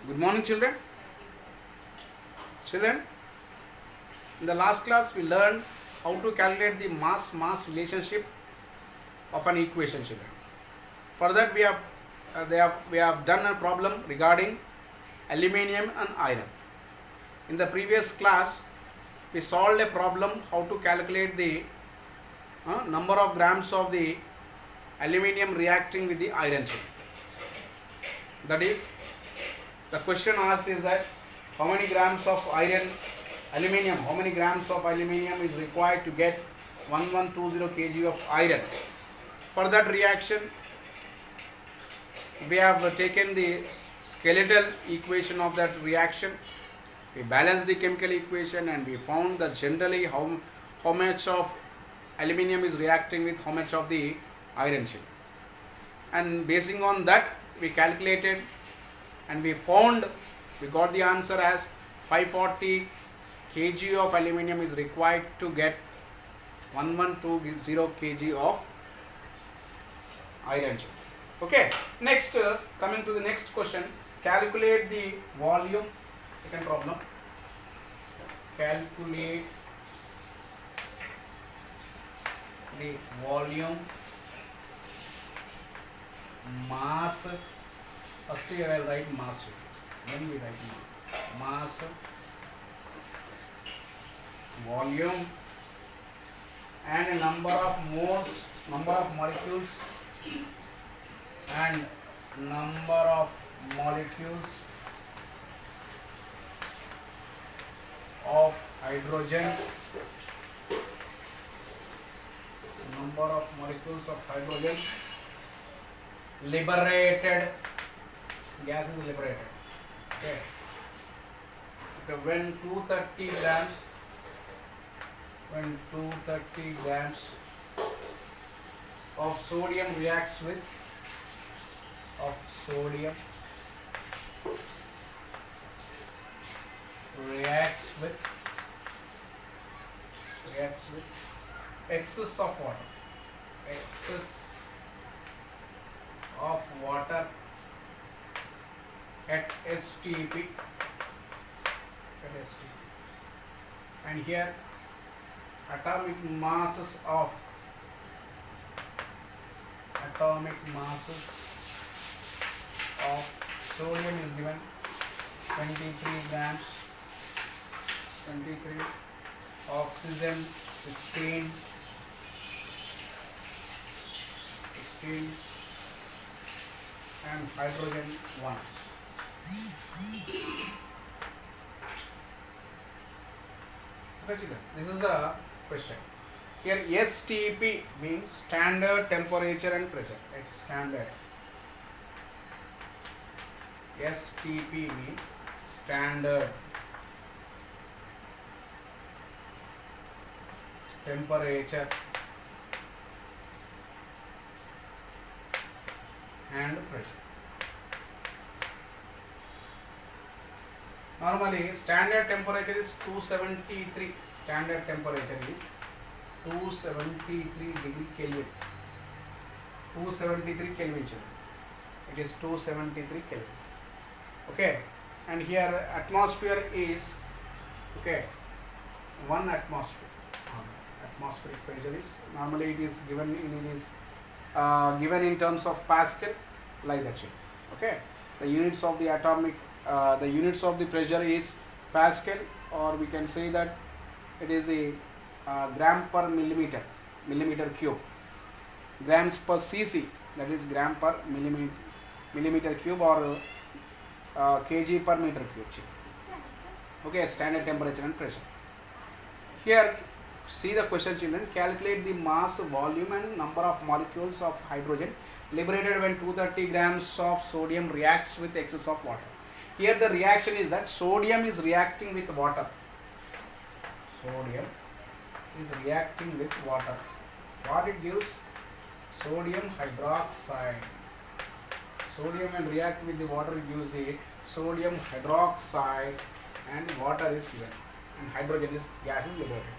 Good morning, children. Children, in the last class we learned how to calculate the mass relationship of an equation, children. For that we have done a problem regarding aluminium and iron. In the previous class we solved a problem how to calculate the number of grams of the aluminium reacting with the iron, children. That is, the question asked is that how many grams of how many grams of aluminium is required to get 1120 kg of iron. For that reaction, we have taken the skeletal equation of that reaction. We balanced the chemical equation and we found that generally how much of aluminium is reacting with how much of the iron chip. And basing on that, we calculated and we got the answer as 540 kg of aluminium is required to get 1120 kg of iron chip. Okay, next coming to the next question, calculate the volume. Second problem, calculate the volume, mass. First you will write mass, then we write mass, volume, and number of moles, number of molecules, and number of molecules of hydrogen, number of molecules of hydrogen liberated. Gas is liberated. Okay. When 230 grams of sodium reacts with excess of water at STP, and here atomic masses of sodium is given 23 grams, oxygen 16, and hydrogen 1. This is a question. Here STP means standard temperature and pressure. It's standard. STP means standard temperature and pressure. Normally standard temperature is 273. Standard temperature is 273 degree Kelvin. 273 Kelvin. It is 273 Kelvin. Okay. And here atmosphere is 1 atmosphere. Atmospheric pressure is normally it is given in terms of Pascal, like that. Okay. The units of the atomic the units of the pressure is Pascal, or we can say that it is a gram per millimeter cube. Grams per cc, that is gram per millimeter cube, or kg per meter cube. Okay, standard temperature and pressure. Here, see the question, children. Calculate the mass, volume, and number of molecules of hydrogen liberated when 230 grams of sodium reacts with excess of water. Here the reaction is that sodium is reacting with water. Sodium is reacting with water. What it gives? Sodium hydroxide. Sodium will react with the water, gives the sodium hydroxide, and water is given, and gas is liberated.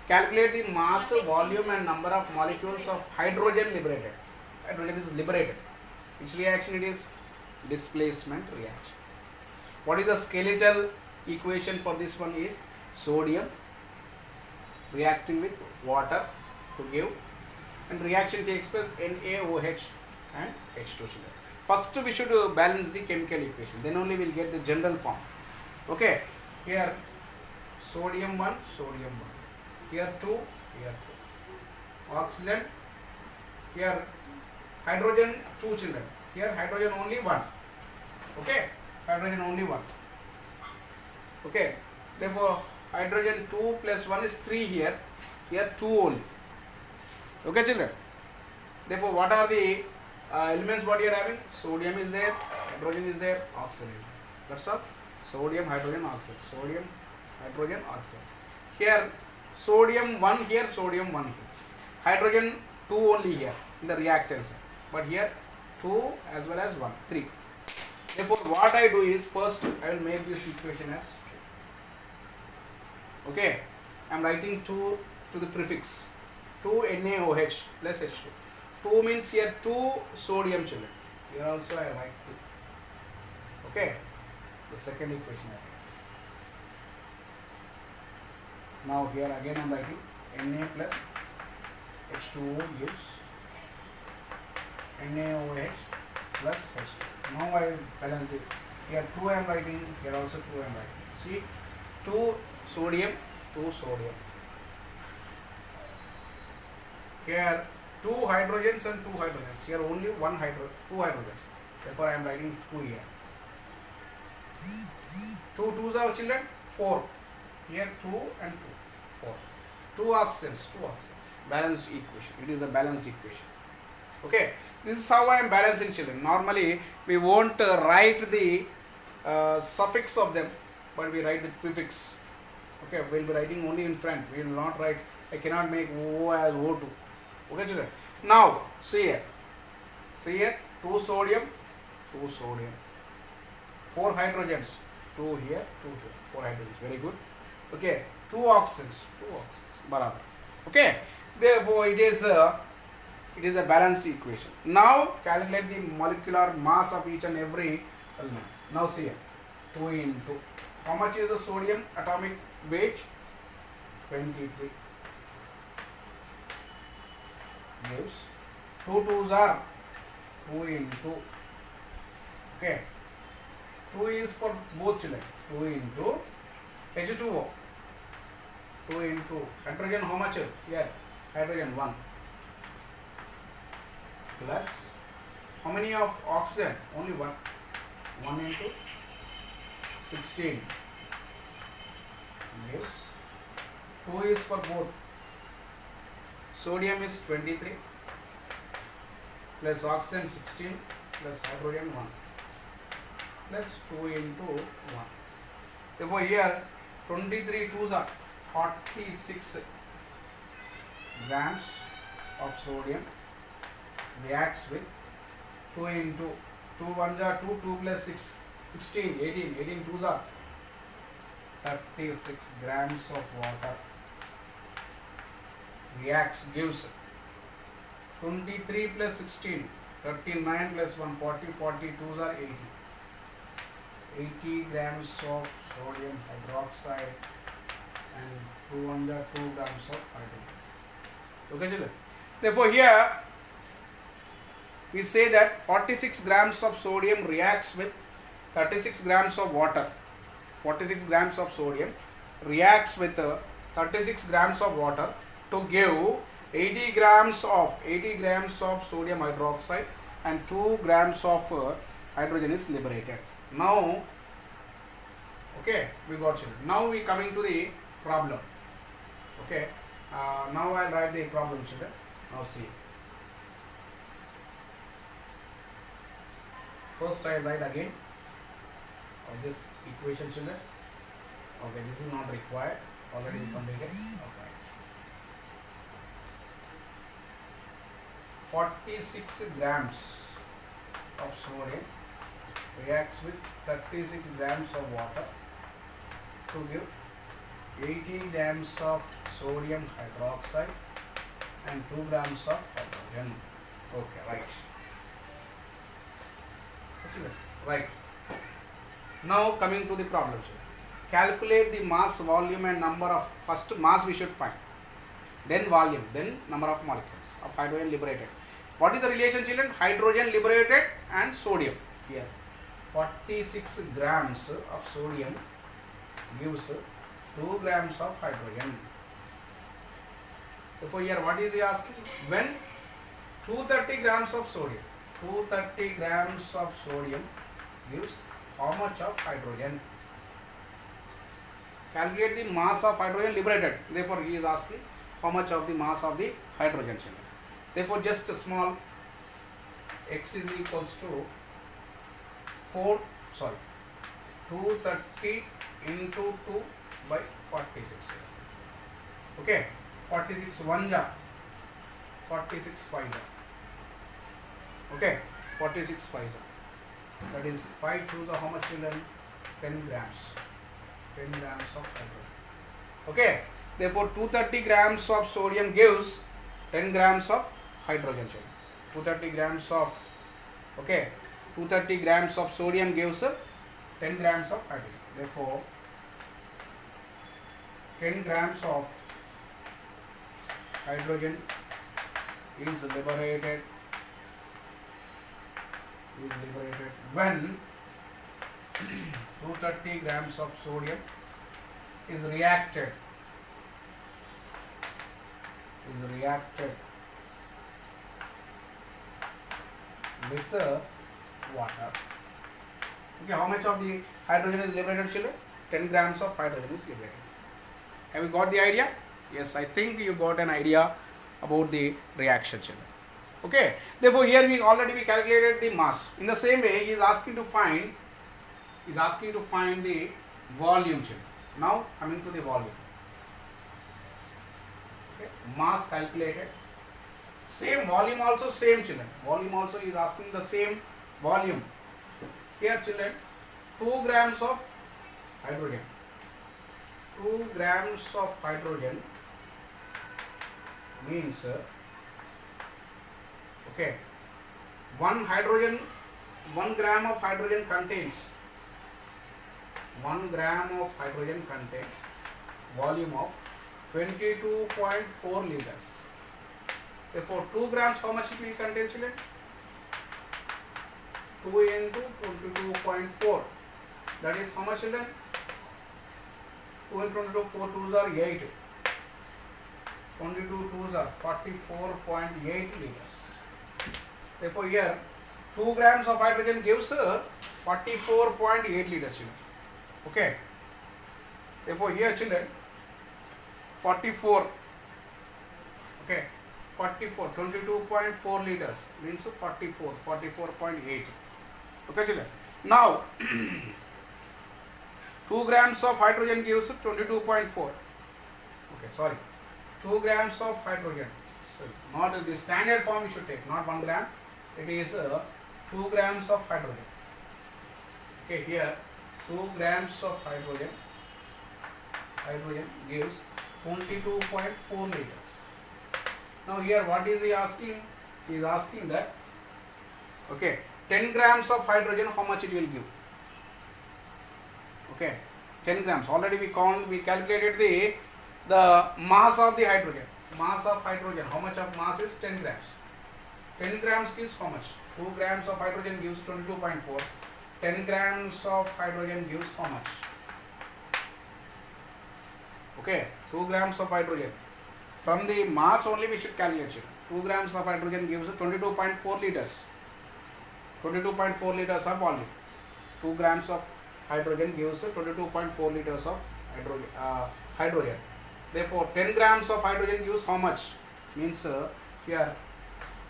Calculate the mass, volume, and number of molecules of hydrogen liberated. Hydrogen is liberated. Which reaction it is? Displacement reaction. What is the skeletal equation for this one is sodium reacting with water to give, and reaction takes place NaOH and H2 sugar. First we should balance the chemical equation, then only we will get the general form. Okay, here sodium 1, sodium 1, here 2, here 2, oxygen, here hydrogen 2 children, here hydrogen only 1. Okay, hydrogen only 1. Okay, therefore hydrogen 2 plus 1 is 3 here, here 2 only. Okay children, therefore what are the elements what you are having? Sodium is there, hydrogen is there, oxygen is there. That's all. Sodium, hydrogen, oxygen. Sodium, hydrogen, oxygen. Here sodium 1 here, sodium 1 here. Hydrogen 2 only here in the reactants. But here 2 as well as 1, 3. Therefore what I do is first I will make this equation as 2. Okay, I am writing 2 to the prefix. 2 NaOH plus H2. 2 means here 2 sodium children. Here also I write 2. Okay, the second equation. Now here again I am writing Na plus H2O gives NaOH plus H2. Now I will balance it. Here 2 I am writing, here also 2 I am writing. See, 2 sodium, 2 sodium. Here 2 hydrogens and 2 hydrogens. Here only 2 hydrogens. Therefore I am writing 2 here. 2 2s are children 4. Here 2 and 2, 4. 2 oxygens, 2 oxygens. Balanced equation. It is a balanced equation. Okay. This is how I am balancing children. Normally we won't write the suffix of them, but we write the prefix. Okay, we will be writing only in front. We will not write. I cannot make O as O2. Okay children. Now see here. See here 2 sodium, 2 sodium. 4 hydrogens. 2 here, 2 here. 4 hydrogens. Very good. Okay. 2 oxygens. 2 oxygens. Barabar. Okay. Therefore it is a balanced equation. Now calculate the molecular mass of each and every element. Now see here. 2 into. How much is the sodium atomic weight? 23. Gives 2 2s are 2 into. Okay. 2 is for both children. 2 into H2O. 2 into hydrogen. How much? Here hydrogen 1. Plus how many of oxygen? Only 1. 1 into 16 gives 2 is for both. Sodium is 23 plus oxygen 16 plus hydrogen 1 plus 2 into 1. Therefore here 23 2s are 46 grams of sodium reacts with 2 into 2 1s are 2, 2 plus 6, 16, 18, 18 2s are 36 grams of water reacts, gives 23 plus 16, 39 plus 1, 40, 42s are 80. 80 grams of sodium hydroxide and 2 under 2 grams of hydrogen. Okay, children. Therefore, here we say that 46 grams of sodium reacts with 36 grams of water. 46 grams of sodium reacts with 36 grams of water to give 80 grams of sodium hydroxide and 2 grams of hydrogen is liberated. Now, okay, we got it. Now we coming to the problem. Okay, now I'll write the problem, children. Now see. First I'll write again of this equation, children. Okay, this is not required. Already completed. Okay. 46 grams of sodium reacts with 36 grams of water to give 80 grams of sodium hydroxide and 2 grams of hydrogen. Okay, right. Right. Now coming to the problem, children. Calculate the mass, volume and number of, first mass we should find, then volume, then number of molecules of hydrogen liberated. What is the relation, children? Hydrogen liberated and sodium. Here 46 grams of sodium gives 2 grams of hydrogen. Therefore here what is he asking? When 230 grams of sodium, 230 grams of sodium gives how much of hydrogen? Calculate the mass of hydrogen liberated. Therefore he is asking how much of the mass of the hydrogen, children. Therefore just a small x is equals to 230 into 2 by 46. Okay, 46 1 ja, 46 5 ja. Okay, 46 5 ja. That is 5 2s are how much, children? 10 grams. 10 grams of hydrogen. Okay, therefore 230 grams of sodium gives 10 grams of hydrogen, children. 230 grams of, okay, 230 grams of sodium gives 10 grams of hydrogen. Therefore 10 grams of hydrogen is liberated when 230 grams of sodium is reacted with water. Okay, how much of the hydrogen is liberated, children? 10 grams of hydrogen is liberated. Have you got the idea? Yes, I think you got an idea about the reaction, children. Okay, therefore here we calculated the mass. In the same way, he is asking to find the volume, children. Now coming to the volume. Okay, mass calculated. Same volume also, same, children. Volume also is asking the same volume. Here, children, 2 grams of hydrogen. 2 grams of hydrogen means okay, 1 gram of hydrogen contains 1 gram of hydrogen contains volume of 22.4 liters. Therefore 2 grams how much it will contain, children? 2 into 22.4, that is how much, children? 2 into 22, 4 2s are 8, 22 2s are 44.8 liters. Therefore here 2 grams of hydrogen gives 44.8 liters, children. Okay, therefore here, children, 44, okay, 44, 22.4 liters means 44.8. Okay, children. Now 2 grams of hydrogen gives 22.4. Okay, sorry, 2 grams of hydrogen. So not the standard form you should take, not 1 gram. It is 2 grams of hydrogen. Okay, here 2 grams of hydrogen gives 22.4 liters. Now here what is he asking? He is asking that, okay, 10 grams of hydrogen, how much it will give? Okay, 10 grams. Already we calculated the mass of the hydrogen. Mass of hydrogen, how much of mass is 10 grams? 10 grams gives how much? 2 grams of hydrogen gives 22.4. 10 grams of hydrogen gives how much? Okay, 2 grams of hydrogen. From the mass only we should calculate it. 2 grams of hydrogen gives 22.4 liters. 22.4 liters of volume. 2 grams of hydrogen gives 22.4 liters of hydrogen. Therefore 10 grams of hydrogen gives how much? Means here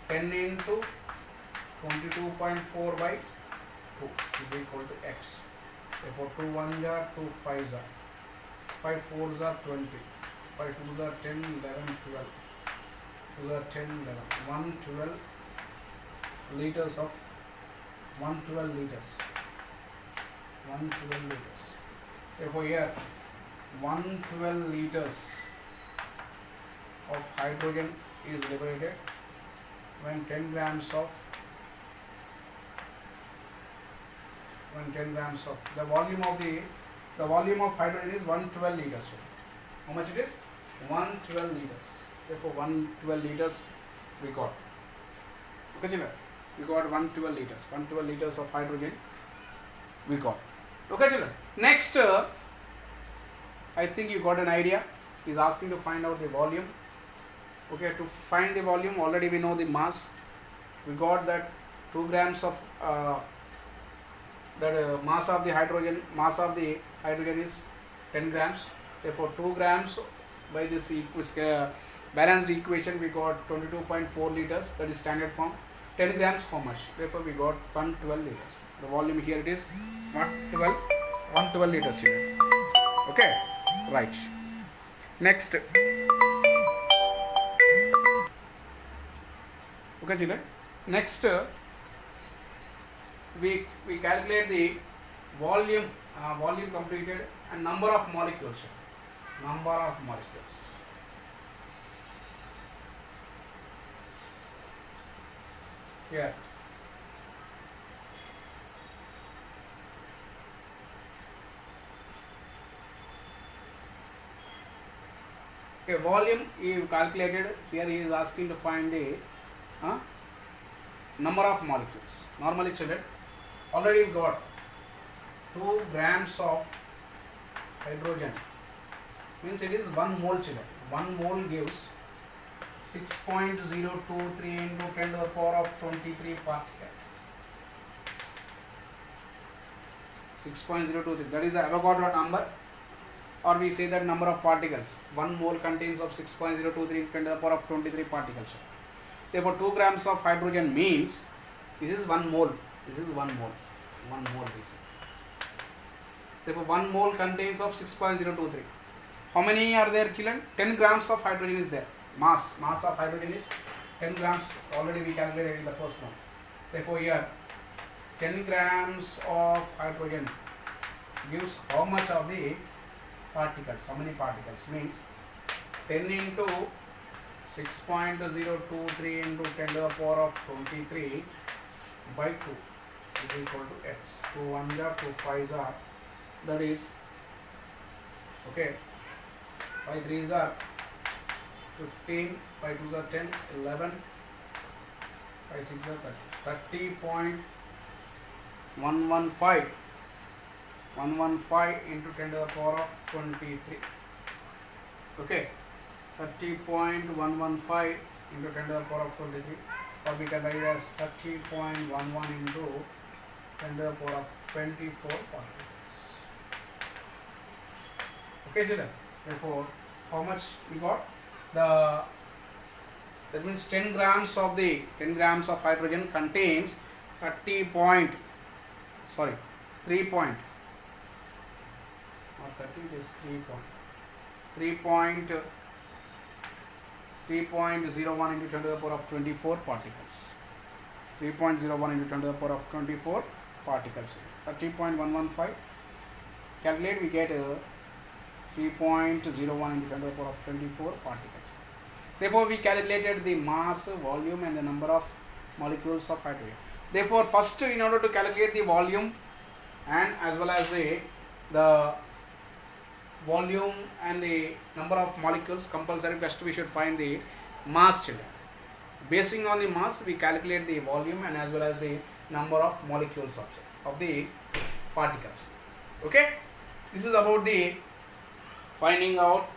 10 into 22.4 by 2 is equal to x. Therefore 2 1s are 2 5s are 5 4s are 20, 5 2s are 10, 11, 12, 2s are 10, 11, 112 liters of 112 liters. 112 liters. Therefore here 112 liters of hydrogen is liberated when 10 grams of when 10 grams of the volume of hydrogen is 112 liters. How much it is? 112 liters. Therefore 112 liters we got. Okay, children? We got 112 liters. 112 liters of hydrogen we got. Okay, children? Next, I think you got an idea. He's asking to find out the volume. Okay, to find the volume, already we know the mass. We got that 2 grams of mass of the hydrogen is 10 grams. Therefore 2 grams by this balanced equation we got 22.4 liters, that is standard form. 10 grams how much? Therefore we got 112 liters. The volume here it is 112 liters here. Okay, right. Next. Okay, children. Next, we calculate the volume completed and number of molecules. Number of molecules. Here. Okay, volume you calculated. Here he is asking to find the number of molecules. Normally, children, already we got 2 grams of hydrogen. Means it is 1 mole, children. 1 mole gives 6.023 into 10 to the power of 23 particles. 6.023. That is the Avogadro number, or we say that number of particles. 1 mole contains of 6.023 into 10 to the power of 23 particles. Therefore, 2 grams of hydrogen means this is 1 mole. This is 1 mole. 1 mole we say. Therefore, 1 mole contains of 6.023. How many are there, children? 10 grams of hydrogen is there. Mass of hydrogen is 10 grams. Already we calculated in the first one. Therefore, here 10 grams of hydrogen gives how much of the particles? How many particles? Means 10 into 6.023 into 10 to the power of 23 by 2 is equal to x. 2 1s are 2 5s are, that is, okay, 5 3s are 15, 5 2s are 10, 11, 5 6 are 30. 30.115 into 10 to the power of 23. Okay, 30.115 into 10 to the power of 23, or we can write as 30.11 into 10 to the power of 24 particles. Okay, children. Therefore, how much we got? That means 10 grams of hydrogen contains 3 point, or 30 is 3.01 into 10 to the power of 24 particles. 3.01 into 10 to the power of 24 particles. 30.115. Calculate, we get 3.01 into 10 to the power of 24 particles. Therefore, we calculated the mass, volume, and the number of molecules of hydrogen. Therefore, first, in order to calculate the volume and as well as the volume and the number of molecules, compulsory first we should find the mass, children. Basing on the mass, we calculate the volume and as well as the number of molecules of the particles. Okay, this is about the finding out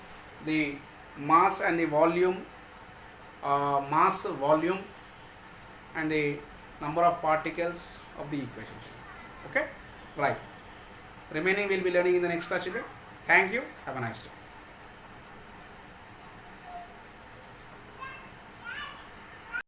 the mass and the volume, mass, volume, and the number of particles of the equation. Okay, right. Remaining we will be learning in the next class, children. Thank you. Have a nice day.